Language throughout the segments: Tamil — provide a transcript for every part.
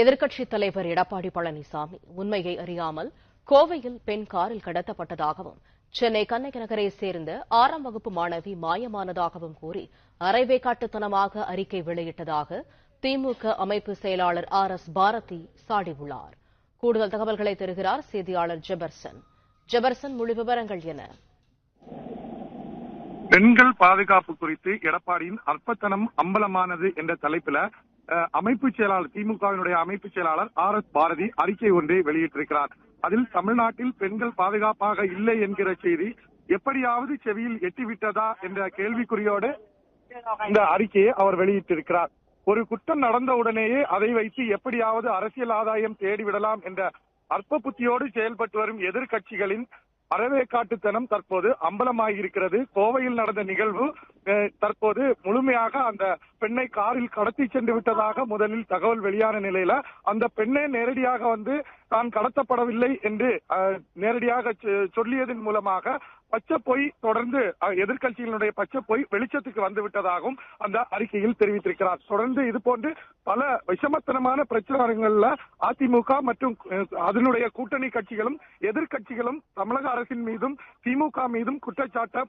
எதிர்க்கட்சித் தலைவர் எடப்பாடி பழனிசாமி உண்மையை அறியாமல் கோவையில் பெண் காரில் கடத்தப்பட்டதாகவும் சென்னை கண்ணகி நகரைச் சேர்ந்த 6ஆம் வகுப்பு மாணவி மாயமானதாகவும் கூறி அரைவேக்காட்டுத்தனமாக அறிக்கை வெளியிட்டதாக திமுக அமைப்பு செயலாளர் RS பாரதி சாடியுள்ளார். கூடுதல் தகவல்களை தருகிறார் செய்தியாளர் ஜெபர்சன். ஜெபர்சன், முழு விவரங்கள் என்ன? பெண்கள் பாதுகாப்பு குறித்து எடப்பாடியின் அற்பத்தனம் அம்பலமானது என்ற தலைப்பில் அமைப்பு செயலாளர் திமுகவினுடைய அமைப்பு செயலாளர் RS பாரதி அறிக்கை ஒன்றை வெளியிட்டிருக்கிறார். அதில் தமிழ்நாட்டில் பெண்கள் பாதுகாப்பாக இல்லை என்கிற செய்தி எப்படியாவது செவியில் எட்டிவிட்டதா என்ற கேள்விக்குறியோடு இந்த அறிக்கையை அவர் வெளியிட்டிருக்கிறார். ஒரு குற்றம் நடந்தவுடனேயே அதை வைத்து எப்படியாவது அரசியல் ஆதாயம் தேடிவிடலாம் என்ற அற்ப புத்தியோடு செயல்பட்டு வரும் எதிர்க்கட்சிகளின் அறவேக்காட்டுத்தனம் தற்போது அம்பலமாகியிருக்கிறது. கோவையில் நடந்த நிகழ்வு தற்போது முழுமையாக அந்த பெண்ணை காரில் கடத்தி சென்று விட்டதாக முதலில் தகவல் வெளியான நிலையில அந்த பெண்ணை நேரடியாக வந்து தான் கடத்தப்படவில்லை என்று நேரடியாக சொல்லியதன் மூலமாக பச்சை பொய் தொடர்ந்து எதிர்க்கட்சிகளுடைய பச்சை பொய் வெளிச்சத்துக்கு வந்து விட்டதாகவும் அந்த அறிக்கையில் தெரிவித்திருக்கிறார். தொடர்ந்து இதுபோன்று பல விஷமத்தனமான பிரச்சாரங்கள்ல அதிமுக மற்றும் அதனுடைய கூட்டணி கட்சிகளும் எதிர்க்கட்சிகளும் தமிழக அரசின் மீதும் திமுக மீதும் குற்றச்சாட்டை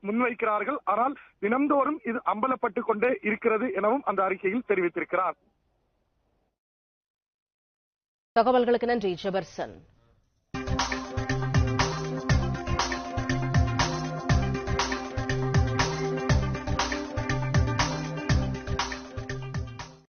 முன்வைக்கிறார்கள். ஆனால் தினந்தோறும் இது அம்பலப்பட்டுக் கொண்டே இருக்கிறது எனவும் அந்த அறிக்கையில் தெரிவித்திருக்கிறார். தகவல்களுக்கு நன்றி ஜெபர்சன்.